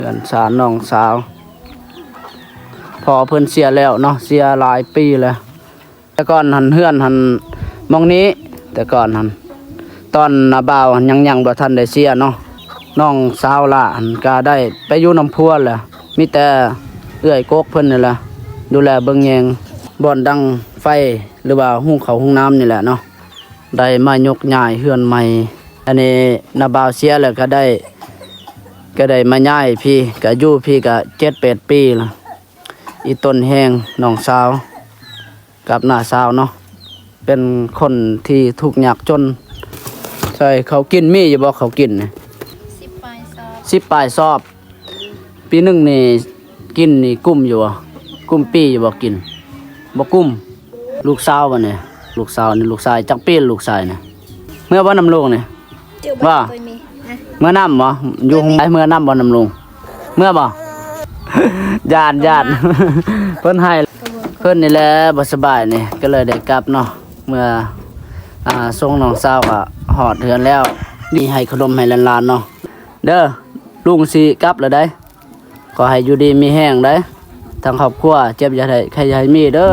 เพื่อนสาวน้องสาวพอเพิ่นเสียแล้วเนาะเสียหลายปีแล้วแต่ก่อนหันเฮือนหันมองนี้แต่ก่อนหันตอนนาบ่าวยังบ่ทันได้เสียเนาะน้องสาวล่ะหันก็ได้ไปอยู่น้ำพัวแหละมีแต่เอื้อยกกเพิ่นนี่แหละดูแลเบิ่งแยงบ่อนดังไฟหรือว่าหุงข้าวหุงน้ำนี่แหละเนาะได้มายกย้ายเฮือนใหม่อันนี้นาบ่าวเสียแล้วก็ได้มาย้ายพี่ก็อยู่พี่ก็7-8 ปีละอีต้นแห้งน้องสาวกับน้าสาวเนาะเป็นคนที่ทุกข์ยากจนใช่เขากินมีอยู่บ่เขากินนี่10 ปลายซอบปีหนึงนี่กินนี่กุ้มอยู่บ่กุ้มปีอยู่บ่กินบ่กุ้มลูกสาวบ่เนี่ยลูกสาวนี่ลูกชายจักปีลูกชายนี่เมื่อบ่นำลงนี่ว่าเมื่อน้ำบ่อยู่ห้องไหนเมื่อน้ำบ่นำลงเมื่อบ่ญาติเพิ่นให้เพิ่นนี่แหละบ่สบายนี่ก็เลยได้กลับเนาะเมื่อส่งน้องสาวก็ฮอดเฮือนแล้วนี่ให้ขนมให้หลานๆเนาะเด้อลุงสิกลับแล้วได้ขอให้อยู่ดีมีแห้งได้ทางครอบครัวเจ็บอย่าได้ใครอย่าให้มีเด้อ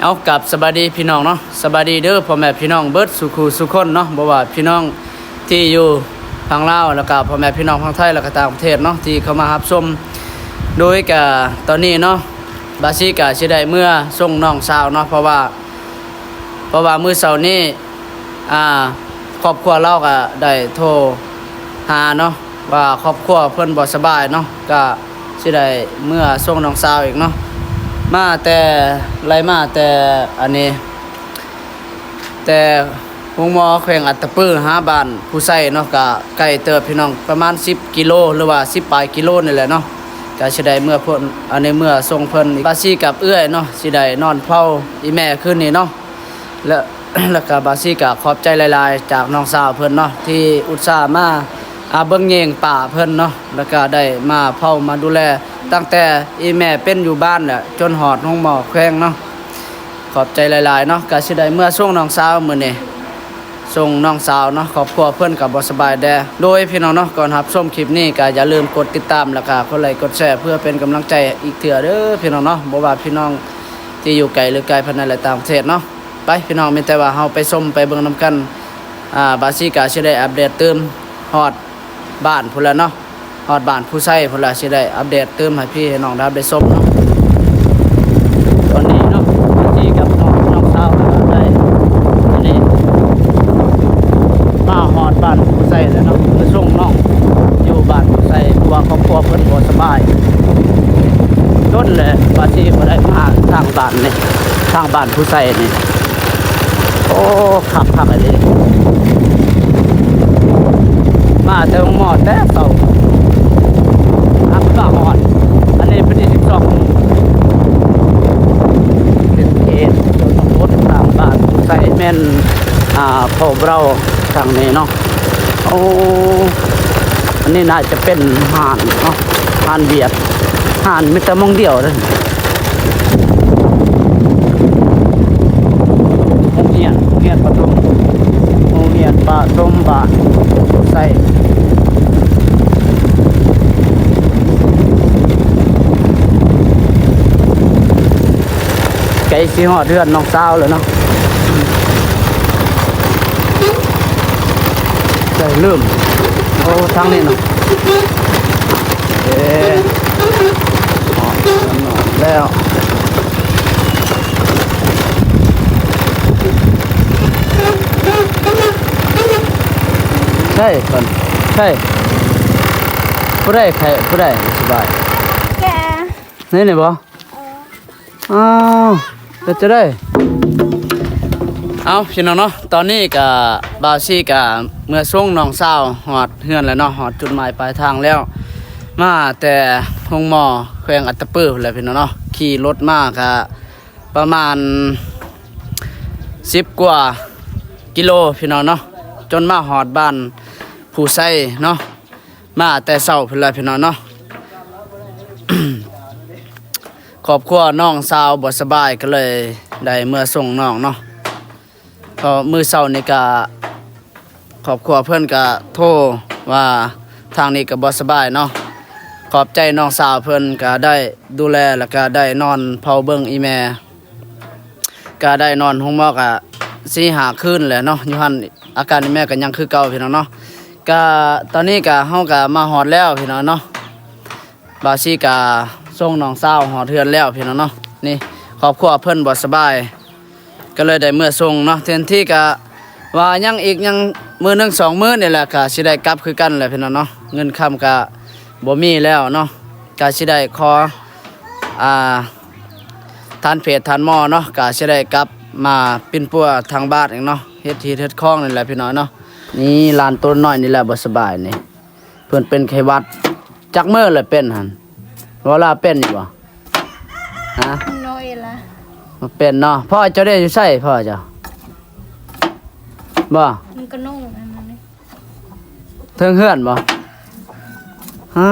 เอากลับสบายดีพี่น้องเนาะสบายดีเด้อพ่อแม่พี่น้องเบิดสุขสุขคนเนาะบ่ว่าพี่น้องที่อยู่ทางลาวแล้วก็พ่อแม่พี่น้องทางไทยแล้วก็ต่างประเทศเนาะที่เข้ามารับชมโดยก็ตอนนี้เนาะบาซี่ก็สิได้เมื่อส่งน้องสาวเนาะเพราะว่ามื้อเช้านี้ครอบครัวเราก็ได้โทรหาเนาะว่าครอบครัวเพิ่นบ่สบายเนาะก็สิได้เมื่อส่งน้องสาวอีกเนาะมาแต่อันนี้แต่โรงหมอแขวงอัตตปื้อหาบ้านผู้ใช้เนาะก็ใกล้เติบพี่น้องประมาณ10 กิโลหรือว่า10 ปลายกิโลนี่แหละเนาะก็สิได้เมื่อเพิ่นอันนี้เมื่อส่งเพิ่นบาซี่กับเอื้อยเนาะสิได้นอนเฝ้าอีแม่คืนนี้เนาะแล้วก็บาซี่ก็ขอบใจหลายๆจากน้องสาวเพิ่นเนาะที่อุตส่าห์มาเบิ่งแยงป่าเพิ่นเนาะแล้วก็ได้มาเฝ้ามาดูแลตั้งแต่อีแม่เป็นอยู่บ้านแหละจนหอดห้องหมอแขวงเนาะขอบใจหลายๆเนาะก็สิได้เมื่อส่งน้องสาวมื้อนี้ส่งน้องสาวเนาะครอบครัวเพิ่นก็บ่สบายแดโดยพี่น้องเนาะก่อนรับชมคลิปนี้ก็อย่าลืมกดติดตามแล้วก็กดไลค์กดแชร์เพื่อเป็นกำลังใจอีกเทื่อเด้อพี่น้องเนาะบ่ว่าพี่น้องที่อยู่ไกลหรือไกลภายในและต่างประเทศเนาะไปพี่น้องมีแต่ว่าเฮาไปชมไปเบิ่งนํกันบาซี่ก็สิได้อัปเดตเติมฮอดบ้านพุ่นละเนาะฮอดบ้านผู้ใช้พุ่นละสิได้อัปเดตเติมให้พี่ให้น้องได้ชมเนาะตอนนี้เนาะที่กับน้องสาวก็ได้อันนี้มาฮอดบ้านผู้ใช้แล้วเนาะไปส่งน้องอยู่บ้านผู้ใช้เพราะว่าครอบครัวเพิ่นบ่สบายต้นเลยบาซี่บ่ได้มาทางบ้านนี่ทางบ้านผู้ใช้นี่โอ้ขับอะไรดิมาแต่หมอแต่เต่าก็หอดอันนี้เป็นที่12เป็นเขตจนรถทางบ้านใส่แม่นพ่อเราทางนี้เนาะโอ้อันนี้น่าจะเป็นห่านเนาะห่านเบียดห่านมีแต่มองเดียวเลยเงียนปฐมเงียนปฐมบ้านใส่ไก่สีหอดเดือนน้องสาวเลยเนาะใส่ลืมโอ้ทางนี้เนาะแล้วใช่ก่อนใช่ผู้ใดใครผู้ใดสบายแกนี่บ่อ้าวจะได้เอาพี่น้องเนาะตอนนี้กับบาวซี่กับเมื่อส่งน้องสาวหอดเฮือนแล้วเนาะหอดจุดหมายปลายทางแล้วมาแต่ห้องหมอแขวงอัตตปื้อเลยพี่น้องเนาะขี่รถมากับประมาณ10 กว่ากิโลพี่น้องเนาะจนมาหอดบ้านผู้ใช้เนาะมาแต่เช้าพี่น้องเนาะ ครอบครัวน้องสาวบ่สบายก็เลยได้เมื่อส่งน้องเนาะพอมื้อเช้านี่ก็ ครอบครัวเพิ่นก็โทรว่าทางนี้ก็บ่สบายเนาะขอบใจน้องสาวเพิ่นก็ได้ดูแลแล้วก็ได้นอนเผาเบิ่งอีแม่ก็ได้นอนห้องหมอก็4-5คืนแหละเนาะอยู่หั่นอาการอีแม่ก็ยังคือเก่าพี่น้องเนาะก็ตอนนี้ก็เฮาก็มาฮอดแล้วพี่น้องเนาะบาซี่ก็ส่งน้องสาวฮอดเทือนแล้วพี่น้องเนาะนี่ครอบครัวเพิ่นบ่สบายก็เลยได้เมื่อส่งเนาะแทนที่ก็ว่ายังอีกยังมื้อหนึง2มื้อนี่แหละก็สิได้กลับคือกันแหละพี่น้องเนาะเงินค้ำก็บ่มีแล้วเนาะก็สิได้ขอทานเพจทานหม้อเนาะก็สิได้กลับมาปิ่นปัวทางบ้านเองเนาะเฮ็ดที่เฮ็ดคลองนี่แหละพี่น้องเนาะนี่ลานต้นน้อยนี่แหละบ่สบายนี่เพิ่นเป็นไข้หวัดจักมื้อเลยเป็นหั่นเวลาเป็นอยู่บ่ฮะน้อยละมาเป็นเนาะพ่อเจ้าได้อยู่ไสพ่อเจ้าบ่มันก็นุ่งอันนั้นนี่เทิงเฮือนบ่อ่า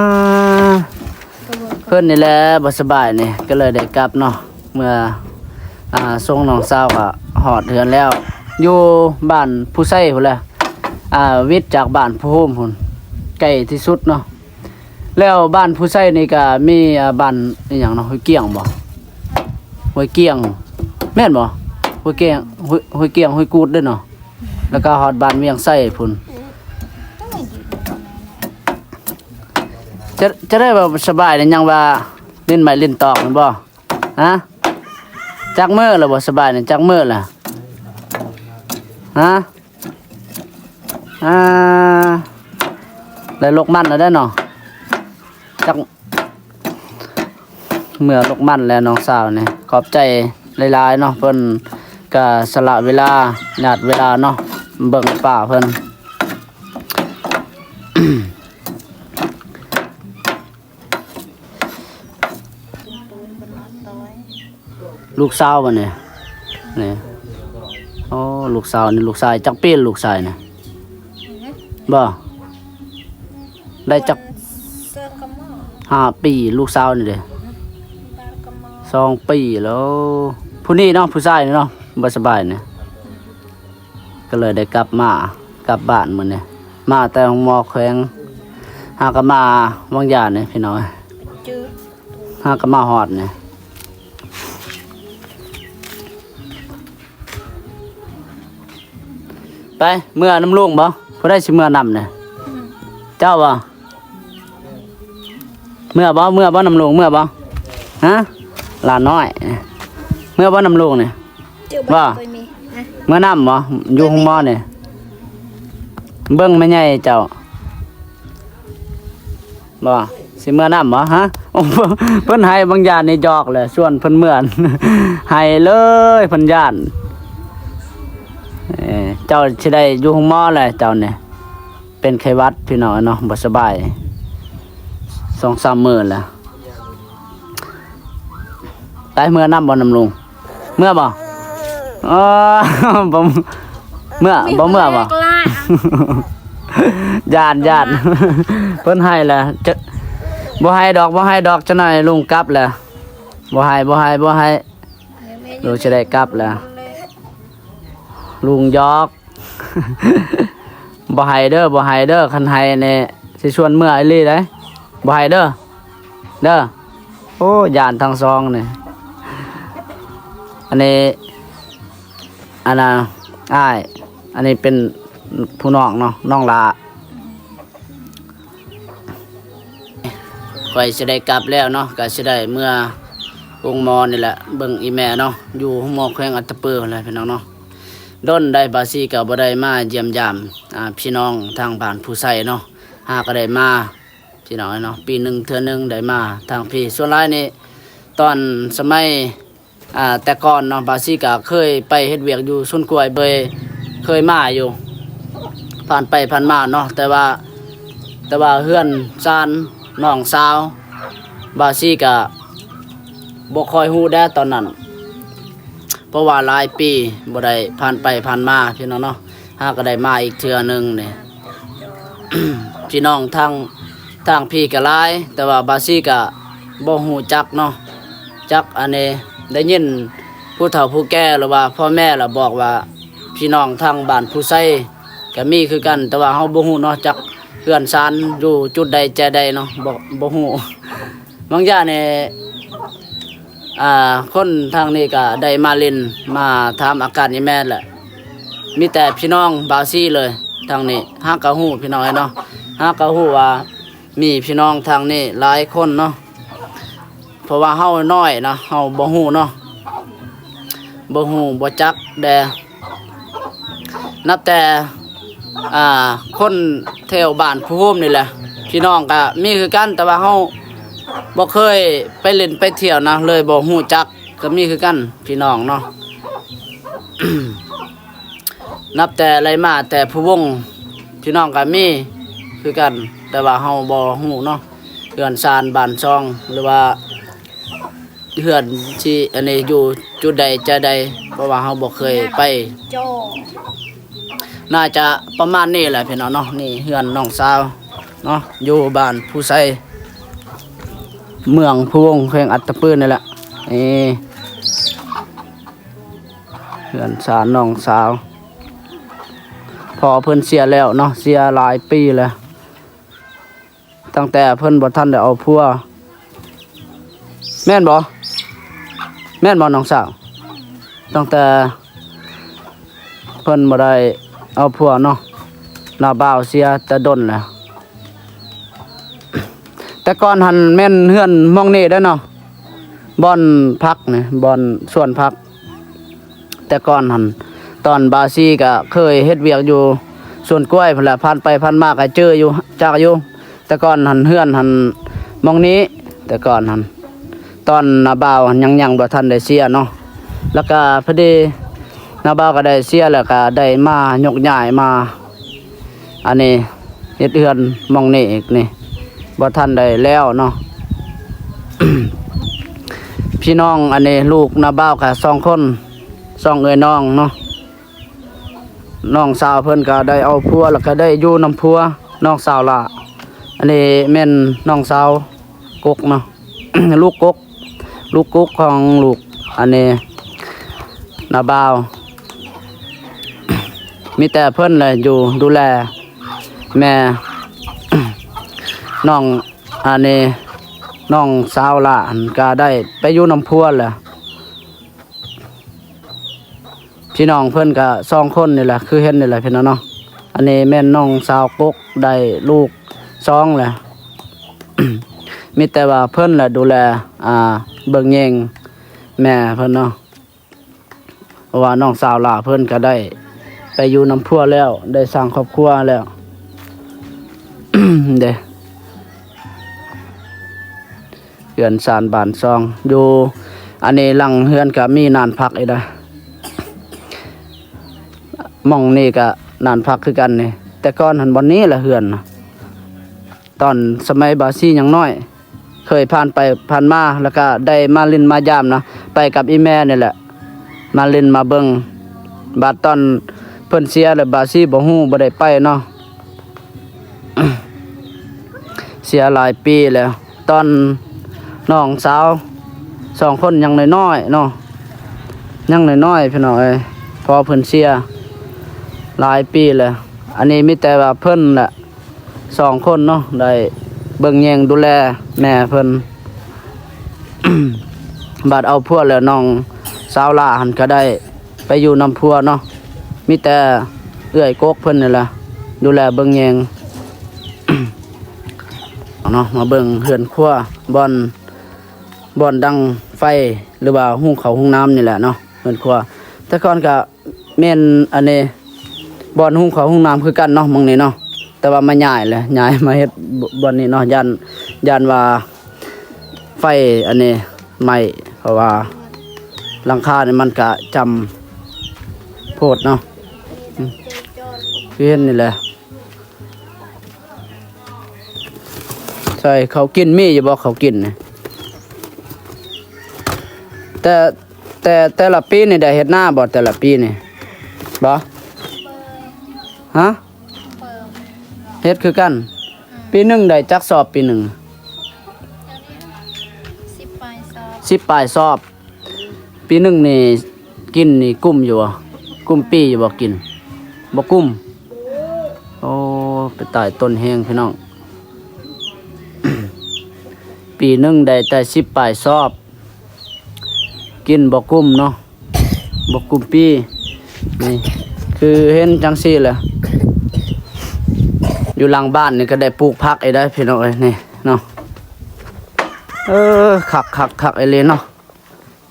เพิ่นนี่แหละบ่สบายนี่ก็เลยได้กลับเนาะเมื่อส่งน้องสาวก็ฮอดเฮือนแล้วอยู่บ้านผู้ไส้พุ่นแหละวิทย์จากบ้านผู้โฮมพุ่นใกล้ที่สุดเนาะแล้วบ้านผู้ไส้นี่ก็มีบ้านอีหยังเนาะห้วยเกี้ยงบ่ห้วยเกี้ยงแม่นบ่ห้วยเกี้ยงห้วยเกี้ยงห้วยกูดเด้อเนาะแล้วก็ฮอดบ้านเวียงไส้พุ่นจะได้แบบสบายเนี่ยยังว่าเล่นไม้เล่นตอกมันบ่ฮะจักมื้อแล้วบ่สบายเนี่ยจักมื้อล่ะฮะได้ลกมันแล้วได้เนาะจักเมื่อลกมันแล้วน้องสาวเนี่ยขอบใจหลายๆเนาะเพิ่นก็สละเวลาญาติเวลาเนาะเบิ่งป่าเพิ่น ลูกสาวบ่เนี่ยนี่โอ้ลูกสาวนี่ลูกชายจักปีลูกชายน่ะบ่ได้จัก5 ปีลูกสาวนี่เด้2 ปีแล้วผู้นี้เนาะผู้ชายนี่เนาะบ่สบายเนี่ยก็เลยได้กลับบ้านมื้อนี้มาแต่ห้องหมอแขวงหาก็มาบางอย่างนี่พี่น้องหาก็มาฮอดนี่ไปเมื่อน้ำลุงบ่พอได้สิเมื่อนำเนี่ยเจ้าบ่เมื่อบ่น้ำลุงเมื่อบ่ฮะหลานน้อยเมื่อบ่น้ำลุงเนี่ยบ่เมื่อนำบ่อยู่ห้องหมอเนี่ยเบิ่งแม่ใหญ่เจ้าบ่สิเมื่อนำบ่ฮะเพิ่นให้บางอย่างนี่จอกเลยส่วนเพิ่นเมื่อนให้เลยเพิ่นย่านเจ้าสิได้อยู่ห้องหมอแหละเจ้าเนี่ยเป็นไข้หวัดพี่น้องเนาะบ่สบาย 2-3 มื้อแล้วตายเมื่อนำบ่นำลุงเมื่อบ่บ่เมื่อบ่ญาติเพิ่นให้แหละจะบ่ให้ดอกจะหน่อยลุงกลับแหละบ่ให้ลุงสิได้กลับแล้วลุงยอก บ่ให้เด้อคันให้เนี่ยสิชวนเมื่อไอ้ลี่ได้บ่ให้เด้อโอ้ยานทั้งสองนี่อันนี้อันน่ะอ้ายอันนี้เป็นผู้น้องเนาะน้องลาข่อยสิได้กลับแล้วเนาะก็สิได้เมื่อวงหมอนี่แหละเบิ่งอีแม่เนาะอยู่ห้องหมอแขวงอัตตปืออะไรพี่น้องเนาะด้นได้บาซี่ก็บ่ได้มาเยี่ยมยามพี่น้องทางบ้านผู้ใส่เนาะหาก็ได้มาพี่น้องเนาะปีหนึ่งเทื่อนึงได้มาทางพี่ส่วนหลายนี่ตอนสมัยแต่ก่อนเนาะบาซี่ก็เคยไปเฮ็ดเวียกอยู่สวนกล้วยเคยมาอยู่ผ่านไปผ่านมาเนาะแต่ว่าเฮือนซานน้องสาวบาซี่ก็บ่ค่อยฮู้ได้ตอนนั้นเพราะว่าหลายปีบ่ได้ผ่านไปผ่านมาพี่น้องเนาะหาก็ได้มาอีกเทื่อนึงนี่ พี่น้องทางพี่ก็หลายแต่ว่าบาซี่ก็บ่ฮู้จักเนาะจักอันนี้ได้ยินผู้เฒ่าผู้แก่หรือว่าพ่อแม่ล่ะบอกว่าพี่น้องทางบ้านผู้ไส ก็มีคือกันแต่ว่าเฮาบ่ฮู้เนาะจักเฮือนซานอยู่จุดใดแจใดเนาะบ่ฮู้บางอย่างนี่คนทางนี้ก็ได้มาเล่นมาถามอาการอีแม่แหละมีแต่พี่น้องบาวซี่เลยทางนี้ฮักก็ฮู้พี่น้องเนาะฮักก็ฮู้ว่ามีพี่น้องทางนี้หลายคนเนาะเพราะว่าเฮาน้อยนะเฮาบ่ฮู้เนาะบ่ฮู้บ่จักแดนับแต่คนแถวบ้านผู้โฮมนี่แหละพี่น้องก็มีคือกันแต่ว่าเฮาบ่เคยไปเล่นไปเที่ยวนะเลยบ่ฮู้จักก็มีคือกันพี่น้องเนาะ นับแต่อะไรมาแต่ผู้วงพี่น้องก็มีคือกันแต่ว่าเฮาบ่ฮู้เนาะเฮือนซานบ้านซองหรือว่าเฮือนที่อันนี้อยู่จุดใดจะใดเพราะว่าเฮาบ่เคยไปน่าจะประมาณนี้แหละพี่น้องเนาะนี่เฮือนน้องสาวเนาะอยู่บ้านผู้ไสเมืองผู้วงแขวงอัตตปืนนี่แหละนี่เฮือนซานน้องสาวพอเพิ่นเสียแล้วเนาะเสียหลายปีแล้วตั้งแต่เพิ่นบ่ทันได้เอาผัวแม่นบ่น้องสาวตั้งแต่เพิ่นบ่ได้เอาผัวเนาะหน้าบ่าวเสียแต่ดนแล้วแต่ก่อนหันแม่นเฮือนมองนี่ได้เนาะบ่อนพักนี่บ่อนสวนพักแต่ก่อนหันตอนบาซีก็เคยเฮ็ดเวียกอยู่สวนกล้วยพุ่นแหละผ่านไปผ่านมาก็เจออยู่จักอยู่แต่ก่อนหันเฮือนหันมองนี้แต่ก่อนหันตอนนาบ่าวยังบ่ทันได้เสียเนาะแล้วก็พอดีนาบ่าวก็ได้เสียแล้วก็ได้มายกย้ายมาอันนี้เฮ็ดเฮือนมองนี้อีกนี่บ่ทันได้แล้วเนาะ พี่น้องอันนี้ลูกนาบ่าวก็2คน2เอ้ยน้องเนาะน้องสาวเพิ่นก็ได้เอาผัวแล้วก็ได้อยู่นำผัวน้องสาวล่ะอันนี้แม่นน้องสาวกกเนาะ ลูกกกของลูกอันนี้นาบ่าว มีแต่เพิ่นเลยอยู่ดูแลแม่ น้องอันนี้น้องสาวล่ะก็ได้ไปอยู่นำผัวแหละพี่น้องเพิ่นก็2คนนี่แหละคือเห็นนี่แหละพี่น้องเนาะอันนี้แม่นน้องสาวกกได้ลูก2แหละ มีแต่ว่าเพิ่นแหละดูแลเบิ่งแยงแม่เพิ่นเนาะเพราะว่าน้องสาวล่ะเพิ่นก็ได้ไปอยู่นำพัวแล้วได้สร้างครอบครัวแล้ว เด้เฮือนซานบ้านซองอยู่อันนี้หลังเฮือนก็มีนานพักอีกนะหม่องนี่ก็นานพักคือกันนี่แต่ก่อนหันบ่นี้ละเฮือนนะตอนสมัยบาซี่ยังน้อยเคยผ่านไปผ่านมาแล้วก็ได้มาเล่นมายามนะไปกับอีแม่นี่แหละมาเล่นมาเบิ่งบาดตอนเพิ่นเสียแล้วบาซี่บ่ฮู้บ่ได้ไปเนาะ เสียหลายปีแล้วตอนน้องสาว2คนยังน้อยๆเนาะยังน้อยๆพี่น้องเอ้ยพอเพิ่นเสียหลายปีแล้วอันนี้มีแต่ว่าเพิ่นแหละ2คนเนาะได้เบิ่งแยงดูแลแม่เพิ่น บาดเอาผัวแล้วน้องสาวลาหันก็ได้ไปอยู่นำผัวเนาะมีแต่เอื้อยกกเพิ่นนี่แหละดูแลเบิ่งแยง เนาะมาเบิ่งเฮือนครัวบ่อนดังไฟหรือว่าหุงข้าวหุงน้ำนี่แหละเนาะเฮือนครัวแต่ก่อนก็แม่นอันนี้บ่อนหุงข้าวหุงน้ำคือกันเนาะหม้องนี้เนาะแต่ว่ามาย้ายเลยย้ายมาเฮ็ดบ่อนนี้เนาะย่านว่าไฟอันนี้ไหม้เพราะว่าหลังคานี่มันก็จำโพดเนาะเห็นนี่แหละใช่เขากินมีอยู่บ่เขากินนี่แต่ละปีนี่ได้เฮ็ดหน้าบ่แต่ละปีนี่บ่ฮะเฮ็ดคือกันปีหนึ่งได้จักสอบปีหนึ่ง10 ปลายสอบปีหนึ่งนี่กินนี่กุ้มอยู่บ่กุ้มปีอยู่บ่กินบ่กุ้ม ไปใต้ต้นแห้งพี่น้อง ปีหนึงได้แต่10ปลายซอบกินบ่กุ้มเนาะบ่กุ้มปีนี่คือเห็นจังซี่แหละอยู่หลังบ้านนี่ก็ได้ปลูกผักไอ้ได้พี่น้องเอ้ยนี่เนาะคักไอ้เลยเนาะ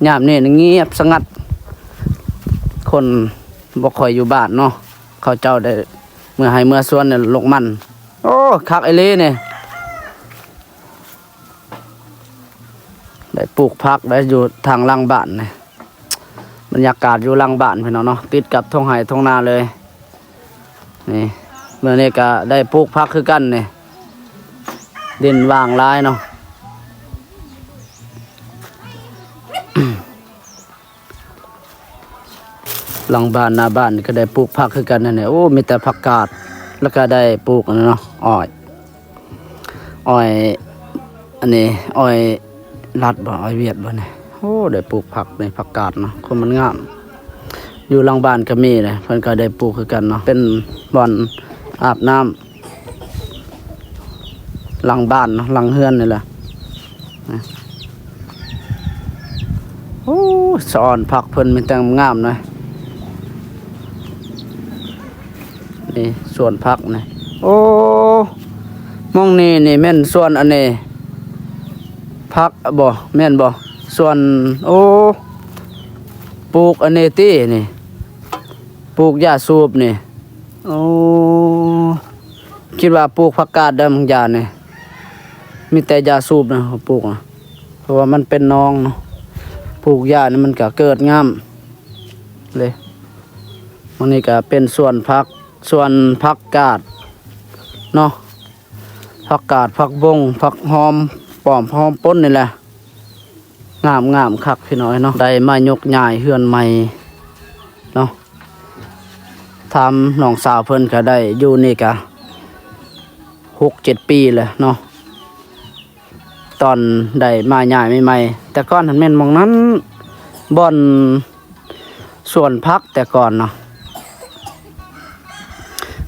ยามนี่เงียบสงัดคนบ่ค่อยอยู่บ้านเนาะเขาเจ้าได้เมื่อให้เมื่อสวนเนี่ยลกมันโอ้คักไอ้เลยนี่ได้ปลูกผักได้อยู่ทางหลังบ้านนี่บรรยากาศอยู่หลังบ้านพี่น้องเนาะติดกับทุ่งไร่ทุ่งนาเลยนี่เมื่อนี้ก็ได้ปลูกผักคือกันนี่ดินว่างหลายเนาะ หลังบ้านหน้าบ้านก็ได้ปลูกผักคือกันนั่นแหละโอ้มีแต่ผักกาดแล้วก็ได้ปลูกเนาะอ้อยอันนี้อ้อยลัดบ่อ้อยเวียดบ่เนี่ยโอ้ได้ปลูกผักในผักกาดเนาะคนมันงามอยู่หลังบ้านก็มีเลยเพิ่นก็ได้ปลูกคือกันเนาะเป็นบ่อนอาบน้ำหลังบ้านเนาะหลังเฮือนนี่แหละโอ้สอนผักเพิ่นมีแต่งามหน่อยนี่ส่วนผักนี่โอ้มองนี่แม่นส่วนอันนี้ผักบ่แม่นบ่ส่วนโอ้ปลูกอันนี้ตินี่ปลูกหญ้าสูบนี่โอ้คิดว่าปลูกผักกาดได้บางอย่างนี่มีแต่หญ้าสูบนะเขาปลูกนะเพราะว่ามันเป็นน้องเนาะปลูกหญ้านี่มันก็เกิดงามเลยมันนี่ก็เป็นส่วนผักกาดเนาะผักกาดผักบงผักหอมป้อมหอมป้นนี่แหละงามคักพี่น้อยเนาะได้มายกย้ายเฮือนใหม่เนาะทำน้องสาวเพิ่นก็ได้อยู่นี่ก็6-7 ปีเลยเนาะตอนได้มาย้ายใหม่ๆแต่ก่อนหันแม่นมองนั้นบ่อนสวนผักแต่ก่อนเนาะ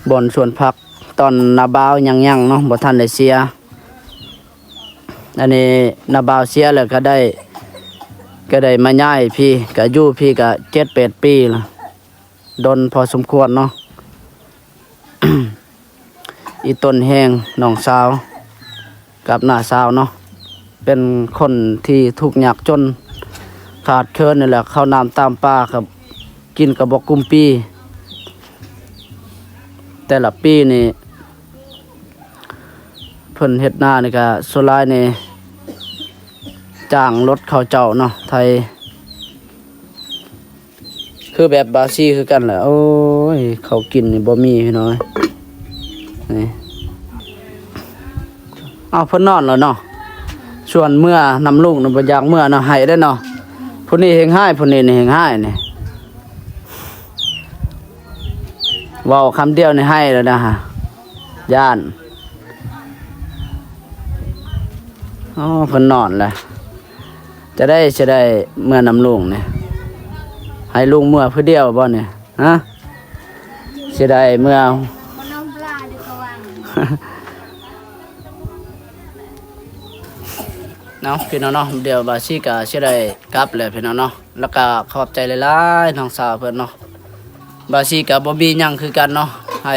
บ่อนสวนผักตอนนาบาวยังเนาะบ่ทันได้เสียอันนี้นาบาวเสียแล้วก็ได้มาย้ายพี่ก็อยู่พี่ก็7-8 ปีละดนพอสมควรเนาะ อีต้นแห้งน้องสาวกับน้าสาวเนาะเป็นคนที่ทุกข์ยากจนขาดเคินนี่แหละข้าวน้ำตามป่าครับกินกับบ่กุ้มปีแต่ละปีนี่เพิ่นเฮ็ดนานี่ก็ส่วนหลายนี่จ้างรถเขาเจ้าเนาะไทยคือแบบบาซีคือกันแหละโอ้ยเขากินนี่บ่มีพี่น้อยนี่เอาเพิ่นนอนแล้วเนาะส่วนเมื่อนำลูกนำบ่อยากเมื่อเนาะให้ได้เนาะผู้นี้เฮงให้ผู้นี้นี่เฮงให้นี่เว้าคำเดียวนี่ให้แล้วนะฮะย่านอ๋อเพิ่นนอนแล้วจะได้เมื่อนำลูกนี่ให้ลุงเมื่อเพื่อเดียวบ่เนี่ยฮะสิได้เมื่อเนาะพี่น้องเนาะเดี๋ยวบาซี่ก็สิได้กลับแล้วพี่น้องเนาะแล้วก็ขอบใจหลายๆน้องสาวเพิ่นเนาะบาซี่ก็บ่มีหยังคือกันเนาะให้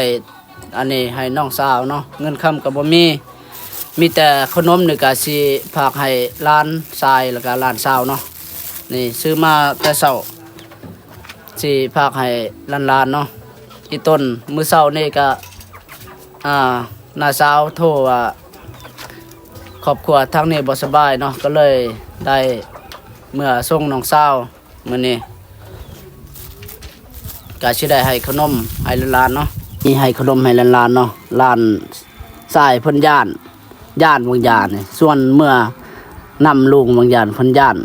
อันนี้ให้น้องสาวเนาะเงินค้ำก็บ่มีแต่ขนมนี่ก็สิฝากให้หลานชายแล้วก็หลานสาวเนาะนี่ซื้อมาแต่เช้าสิฝากให้หลานๆเนาะอีต้นมื้อเช้านี่ก็น้าสาวโทรว่าครอบครัวทางนี้บ่สบายเนาะก็เลยได้เมื่อส่งน้องสาวมื้อนี้ก็สิได้ให้ขนมให้หลานๆเนาะมีให้ขนมให้หลานๆเนาะหลานชายเพิ่นย่านบางอย่างนี่ส่วนเมื่อนำลูกบางอย่างเพิ่นย่าน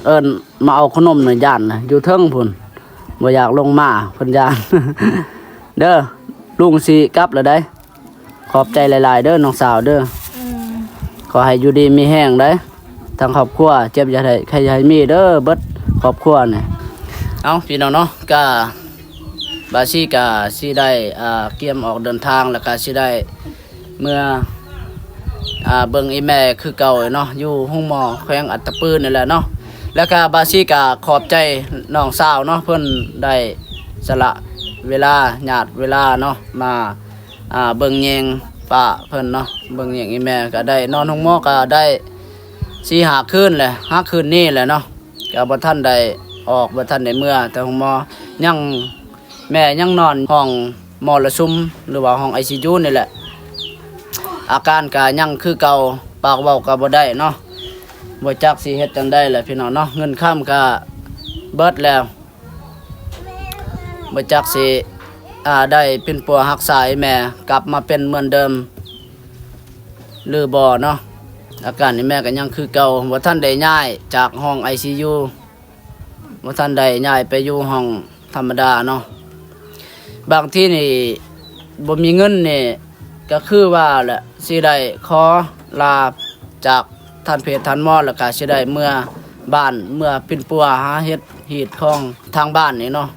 เอิ้นมาเอาขนมหน่อยย่านนะอยู่เทิงพุ่นบ่อยากลงมาเพิ่นย่าน เด้อลุงสิกลับแล้วได้ขอบใจหลายๆเด้อน้องสาวเด้อขอให้อยู่ดีมีแห้งได้ทางครอบครัวเจ็บอย่าได้ใครอย่าให้มีเด้อเบิดครอบครัวนี่เอาพี่น้องเนาะก็ บาซี่ก็สิได้เกียมออกเดินทางแล้วก็สิได้เมื่อเบิ่งอีแม่คือเก่าเนาะอยู่ห้องหมอแขวงอัตตปืนนี่แหละเนาะแล้วก็บาซี่ก็ขอบใจน้องสาวเนาะเพิ่นได้สละเวลาญาติเวลาเนาะมาเบิ่งแยงป้าเพิ่นเนาะเบิ่งแยงอีแม่ก็ได้นอนห้องหมอก็ได้4-5คืนแหละ5คืนนี้แหละเนาะก็บ่ทันได้ออกบ่ทันได้เมื่อแต่ห้องหมอยังแม่ยังนอนห้องมรสุมหรือว่าห้อง ICU นี่แหละอาการก็ยังคือเก่าปากเว้าก็บ่ได้เนาะบ่จักสิเฮ็ดจังได๋แหละพี่น้องเนาะเงินค้ำก็เบิดแล้วบ่จักสิได้เป็นปัวรักษาให้แม่กลับมาเป็นเหมือนเดิมหรือบ่เนาะอาการนี่แม่ก็ยังคือเก่าบ่ทันได้ย้ายจากห้อง ICU บ่ทันได้ย้ายไปอยู่ห้องธรรมดาเนาะบางทีนี่บ่มีเงินนี่ก็คือว่าแหละสิได้ขอลาจากท่านเพจท่านหมอแล้วก็สิได้เมื่อบ้านเมื่อปิ่นปัวหาเฮ็ดหีดของทางบ้านนี่เนาะ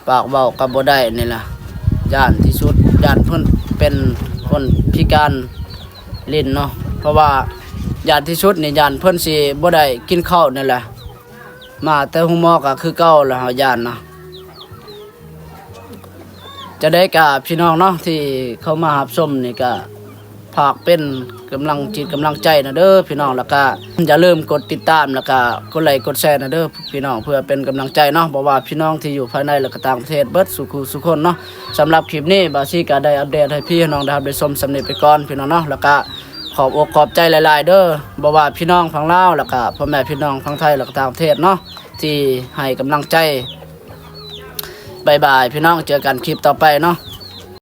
ปากเว้าก็บ่ได้นี่ล่ะย่านที่สุดย่านเพิ่นเป็นคนพิการลิ้นเนาะเพราะว่าย่านที่สุดนี่ย่านเพิ่นสิบ่ได้กินข้าวนี่แหละมาแต่ห้องหมอก็คือเก่าแล้วเฮาย่านเนาะจะได้กับพี่น้องเนาะที่เข้ามารับชมนี่ก็ฝากเป็นกำลังจิตกำลังใจนะเด้อพี่น้องแล้วก็อย่าลืมกดติดตามแล้วก็กดไลค์กดแชร์นะเด้อพี่น้องเพื่อเป็นกำลังใจเนาะบ่ว่าพี่น้องที่อยู่ภายในและก็ต่างประเทศเบิดสุคนเนาะสำหรับคลิปนี้บาซี่ก็ได้อัปเดตให้พี่น้องได้รับได้ชมสำเร็จไปก่อนพี่น้องเนาะแล้วก็ขอบอกขอบใจหลายๆเด้อบ่ว่าพี่น้องฝั่งลาวแล้วก็พ่อแม่พี่น้องฝั่งไทยแล้วก็ต่างประเทศเนาะที่ให้กำลังใจบ๊ายบายพี่น้องเจอกันคลิปต่อไปเนาะ